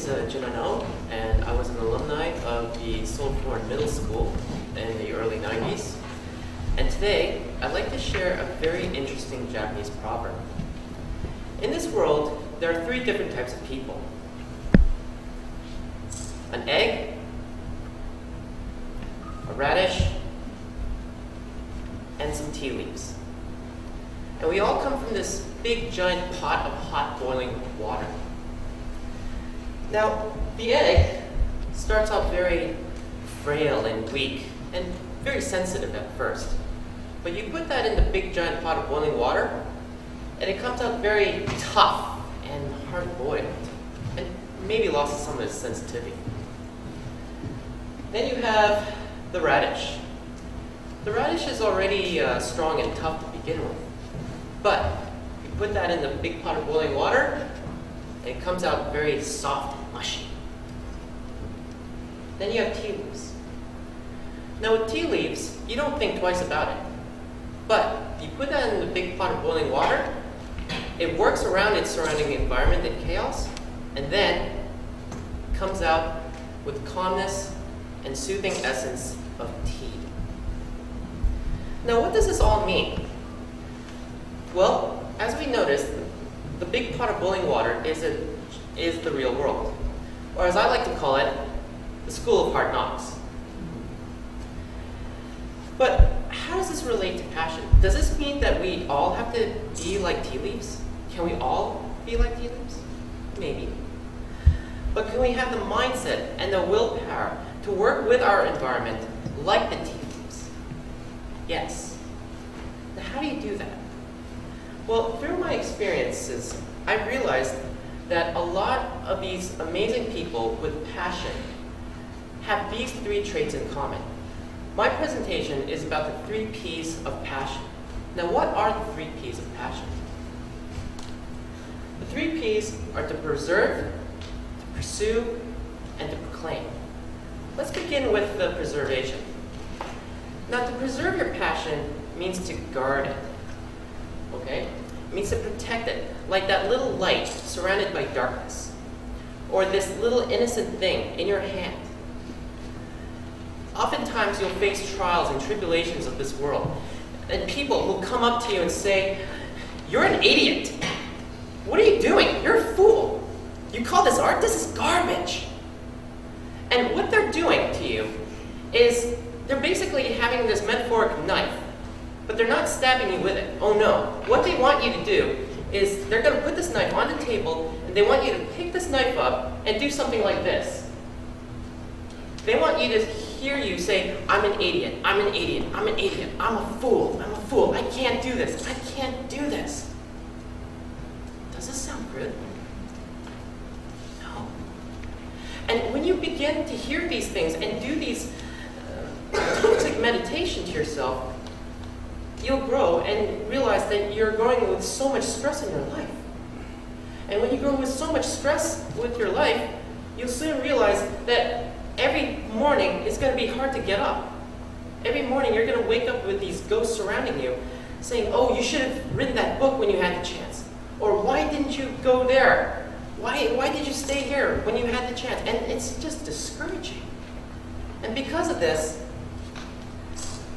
is Juhnun Oh, and I was an alumni of the Seoul Foreign Middle School in the early 90s. And today, I'd like to share a very interesting Japanese proverb. In this world, there are three different types of people. An egg, a radish, and some tea leaves. And we all come from this big giant pot of hot boiling water. Now, the egg starts off very frail and weak and very sensitive at first. But you put that in the big giant pot of boiling water, and it comes out very tough and hard-boiled, and maybe lost some of its sensitivity. Then you have the radish. The radish is already strong and tough to begin with. But you put that in the big pot of boiling water, and it comes out very soft and mushy. Then you have tea leaves. Now with tea leaves, you don't think twice about it. But if you put that in the big pot of boiling water, it works around its surrounding environment and chaos, and then comes out with calmness and soothing essence of tea. Now what does this all mean? Well, as we noticed, the big pot of boiling water is the real world, or as I like to call it, the school of hard knocks. But how does this relate to passion? Does this mean that we all have to be like tea leaves? Can we all be like tea leaves? Maybe. But can we have the mindset and the willpower to work with our environment like the tea leaves? Yes. Now how do you do that? Well, through my experiences, I realized that a lot of these amazing people with passion have these three traits in common. My presentation is about the 3 P's of passion. Now, what are the 3 P's of passion? The 3 P's are to preserve, to pursue, and to proclaim. Let's begin with the preservation. Now, to preserve your passion means to guard it. Okay? It means to protect it, like that little light surrounded by darkness, or this little innocent thing in your hand. Oftentimes you'll face trials and tribulations of this world, and people will come up to you and say, "You're an idiot. What are you doing? You're a fool. You call this art? This is garbage." And what they're doing to you is they're basically having this metaphoric knife, but they're not stabbing you with it. Oh no. What they want you to do is they're going to put this knife on the table, and they want you to pick this knife up and do something like this. They want you to hear you say, "I'm an idiot, I'm an idiot, I'm an idiot, I'm a fool, I can't do this, I can't do this." Does this sound good? No. And when you begin to hear these things and do these toxic meditation to yourself, you'll grow and realize that you're growing with so much stress in your life. And when you grow with so much stress with your life, you'll soon realize that every morning it's going to be hard to get up. Every morning you're going to wake up with these ghosts surrounding you saying, "Oh, you should have written that book when you had the chance." Or, "Why didn't you go there? Why did you stay here when you had the chance?" And it's just discouraging. And because of this,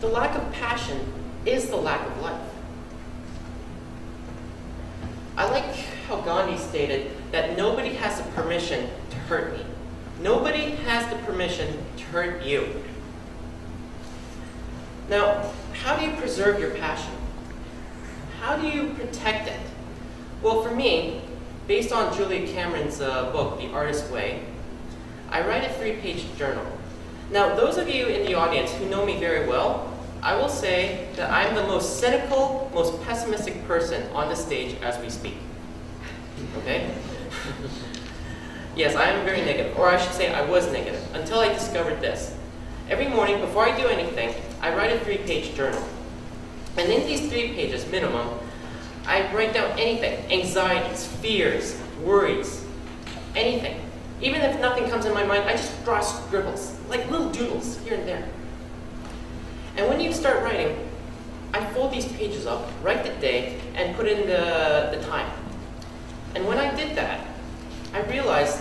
the lack of passion is the lack of life. I like how Gandhi stated that nobody has the permission to hurt me. Nobody has the permission to hurt you. Now, how do you preserve your passion? How do you protect it? Well, for me, based on Julia Cameron's book, The Artist's Way, I write a 3-page journal. Now, those of you in the audience who know me very well, I will say that I'm the most cynical, most pessimistic person on the stage as we speak. Okay? Yes, I am very negative, or I should say I was negative, until I discovered this. Every morning, before I do anything, I write a 3-page journal. And in these 3 pages, minimum, I write down anything, anxieties, fears, worries, anything. Even if nothing comes in my mind, I just draw scribbles, like little doodles here and there. And when you start writing, I fold these pages up, write the day, and put in the time. And when I did that, I realized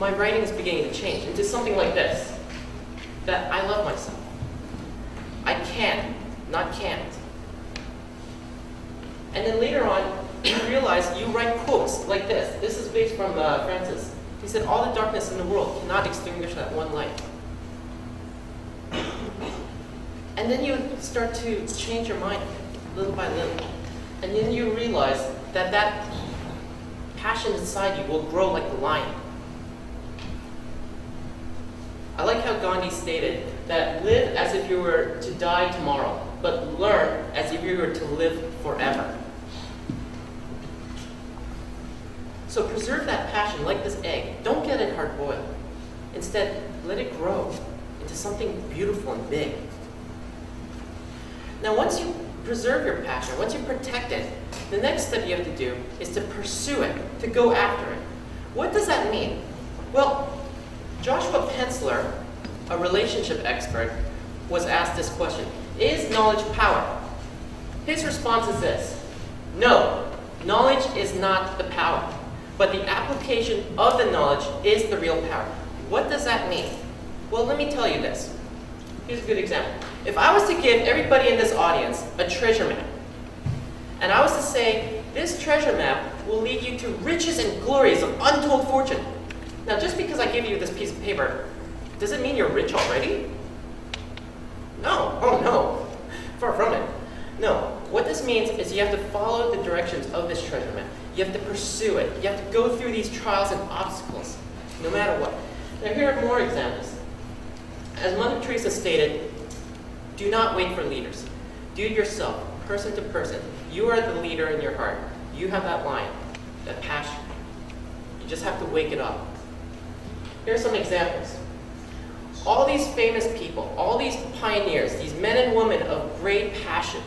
my writing is beginning to change into something like this, that I love myself. I can, not can't. And then later on, you realize you write quotes like this. This is based from Francis. He said, all the darkness in the world cannot extinguish that one light. And then you start to change your mind little by little. And then you realize that that passion inside you will grow like the lion. I like how Gandhi stated that live as if you were to die tomorrow, but learn as if you were to live forever. So preserve that passion like this egg. Don't get it hard boiled. Instead, let it grow into something beautiful and big. Now, once you preserve your passion, once you protect it, the next step you have to do is to pursue it, to go after it. What does that mean? Well, Joshua Pensler, a relationship expert, was asked this question: is knowledge power? His response is this: no, knowledge is not the power, but the application of the knowledge is the real power. What does that mean? Well, let me tell you this. Here's a good example. If I was to give everybody in this audience a treasure map, and I was to say, this treasure map will lead you to riches and glories of untold fortune. Now, just because I give you this piece of paper, does it mean you're rich already? No. Oh, no. Far from it. No. What this means is you have to follow the directions of this treasure map. You have to pursue it. You have to go through these trials and obstacles, no matter what. Now, here are more examples. As Mother Teresa stated, do not wait for leaders. Do it yourself, person to person. You are the leader in your heart. You have that lion, that passion. You just have to wake it up. Here are some examples. All these famous people, all these pioneers, these men and women of great passion,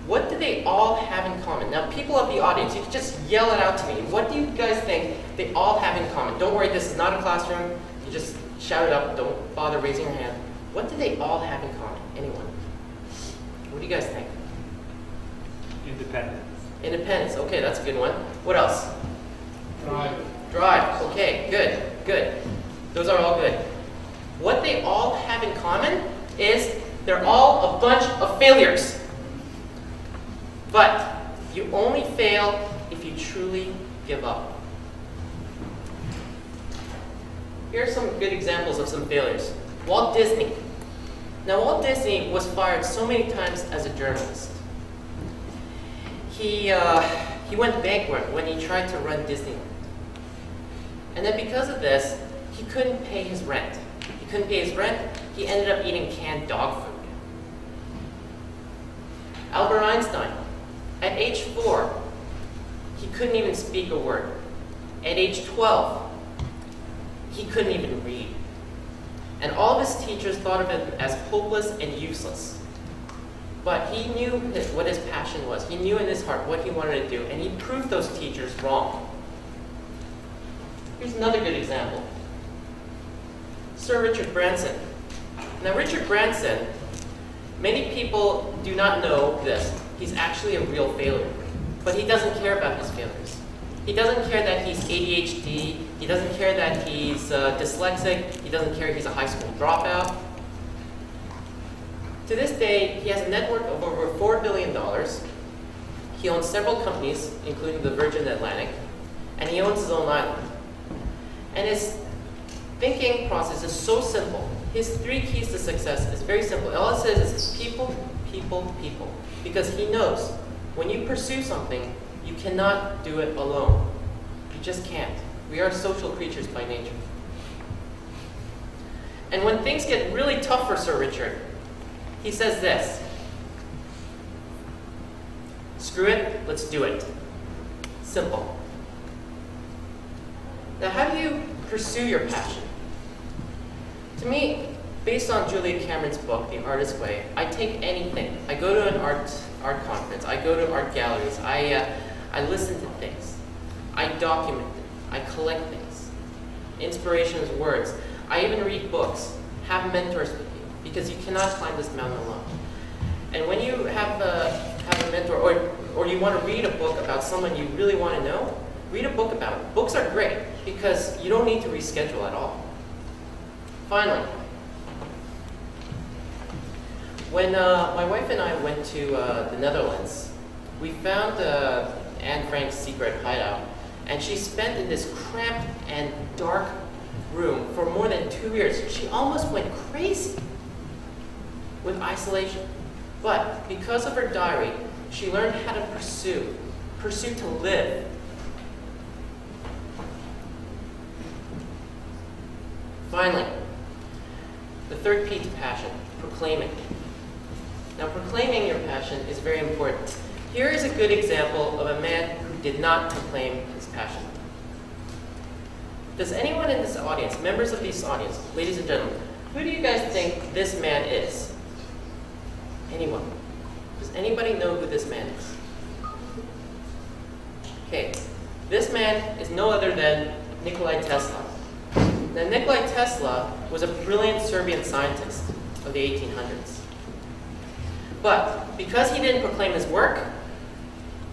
what do they all have in common? Now, people of the audience, you can just yell it out to me. What do you guys think they all have in common? Don't worry, this is not a classroom. You just shout it up. Don't bother raising your hand. What do they all have in common? Anyone? What do you guys think? Independence. Independence. Okay, that's a good one. What else? Drive. Drive. Okay, good, good. Those are all good. What they all have in common is they're all a bunch of failures. But you only fail if you truly give up. Here are some good examples of some failures. Walt Disney. Now, Walt Disney was fired so many times as a journalist. He went bankrupt when he tried to run Disneyland. And then because of this, he couldn't pay his rent. He couldn't pay his rent, he ended up eating canned dog food. Albert Einstein, at age 4, he couldn't even speak a word. At age 12, he couldn't even read. And all of his teachers thought of him as hopeless and useless. But he knew what his passion was. He knew in his heart what he wanted to do, and he proved those teachers wrong. Here's another good example. Sir Richard Branson. Now, Richard Branson, many people do not know this. He's actually a real failure, but he doesn't care about his failures. He doesn't care that he's ADHD. He doesn't care that he's dyslexic. He doesn't care he's a high school dropout. To this day, he has a net worth of over $4 billion. He owns several companies, including the Virgin Atlantic, and he owns his own island. And his thinking process is so simple. His 3 keys to success is very simple. All it says is people, people, people. Because he knows when you pursue something, you cannot do it alone. You just can't. We are social creatures by nature. And when things get really tough for Sir Richard, he says this: screw it, let's do it. Simple. Now, how do you pursue your passion? To me, based on Julia Cameron's book, The Artist's Way, I take anything. I go to an art conference. I go to art galleries. I listen to things. I document them. I collect things. Inspiration is words. I even read books. Have mentors with you, because you cannot climb this mountain alone. And when you have a mentor, or you want to read a book about someone you really want to know, Read a book about it. Books are great because you don't need to reschedule at all. Finally, when my wife and I went to the Netherlands, we found Anne Frank's secret hideout, and she spent in this cramped and dark room for more than 2 years. She almost went crazy with isolation. But because of her diary, she learned how to pursue to live. Finally, the third P to passion, proclaiming. Now, proclaiming your passion is very important. Here is a good example of a man who did not proclaim his passion. Does anyone in this audience, members of this audience, ladies and gentlemen, who do you guys think this man is? Anyone? Does anybody know who this man is? Okay, this man is no other than Nikola Tesla. Now, Nikola Tesla was a brilliant Serbian scientist of the 1800s. But because he didn't proclaim his work,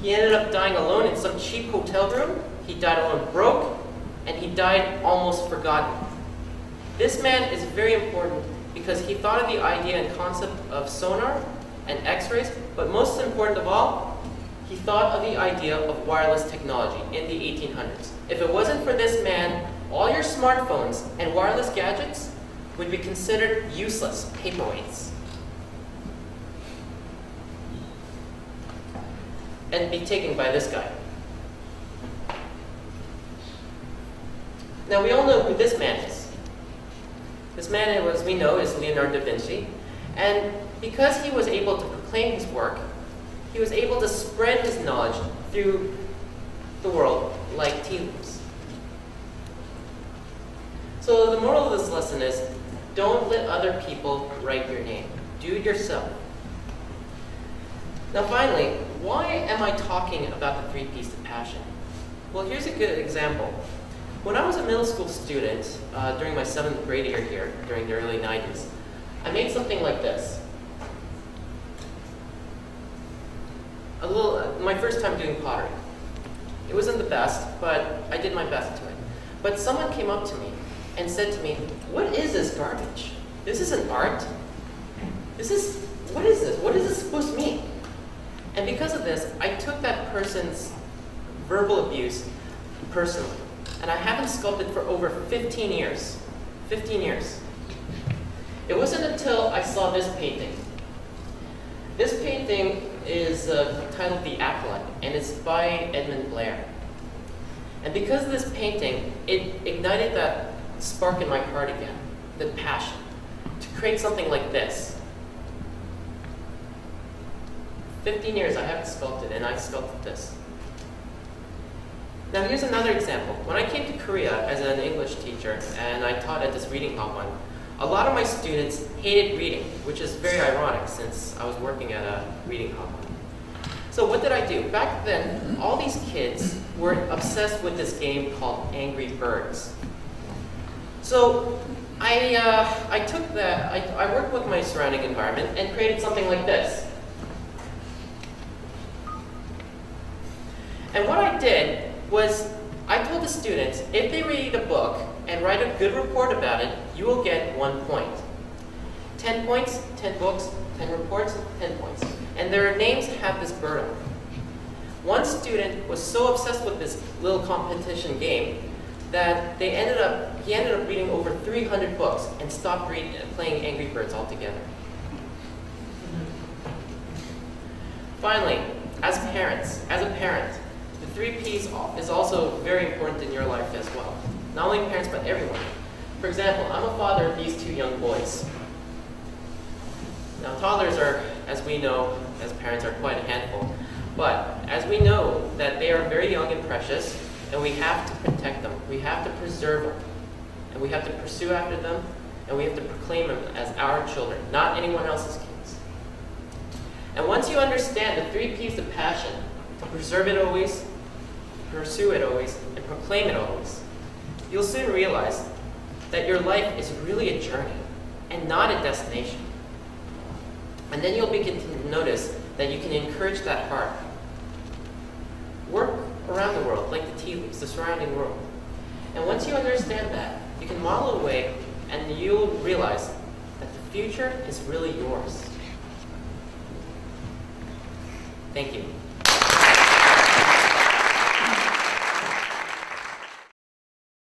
he ended up dying alone in some cheap hotel room. He died alone broke, and he died almost forgotten. This man is very important because he thought of the idea and concept of sonar and X-rays, but most important of all, he thought of the idea of wireless technology in the 1800s. If it wasn't for this man, all your smartphones and wireless gadgets would be considered useless paperweights and be taken by this guy. Now, we all know who this man is. This man, as we know, is Leonardo da Vinci. And because he was able to proclaim his work, he was able to spread his knowledge through the world like tea leaves. So the moral of this lesson is, don't let other people write your name. Do it yourself. Now finally, why am I talking about the 3 Ps of passion? Well, here's a good example. When I was a middle school student, during my 7th grade year here, during the early 90s, I made something like this. My first time doing pottery. It wasn't the best, but I did my best to it. But someone came up to me and said to me, "What is this garbage? This isn't art. What is this? What is this supposed to mean?" And because of this, I took that person's verbal abuse personally. And I haven't sculpted for over 15 years. 15 years. It wasn't until I saw this painting. This painting is titled The Acolyte, and it's by Edmund Blair. And because of this painting, it ignited that spark in my heart again, the passion, to create something like this. 15 years I haven't sculpted, and I sculpted this. Now here's another example. When I came to Korea as an English teacher, and I taught at this reading hall one, a lot of my students hated reading, which is very ironic since I was working at a reading hall. So what did I do? Back then, all these kids were obsessed with this game called Angry Birds. So I took that, I worked with my surrounding environment and created something like this. And what I did was, I told the students, if they read a book and write a good report about it, you will get 1 point. 10 points, 10 books, 10 reports, 10 points. And their names have this bird on them. One student was so obsessed with this little competition game that he ended up reading over 300 books and stopped playing Angry Birds altogether. Finally, as a parent, the 3 Ps is also very important in your life as well. Not only parents, but everyone. For example, I'm a father of these 2 young boys. Now, toddlers are, as we know, as parents, are quite a handful. But as we know that they are very young and precious, and we have to protect them, we have to preserve them, and we have to pursue after them, and we have to proclaim them as our children, not anyone else's kids. And once you understand the 3 Ps of passion, to preserve it always, pursue it always, and proclaim it always, you'll soon realize that your life is really a journey and not a destination. And then you'll begin to notice that you can encourage that heart. Work around the world, like the tea leaves, the surrounding world. And once you understand that, you can model away and you'll realize that the future is really yours. Thank you.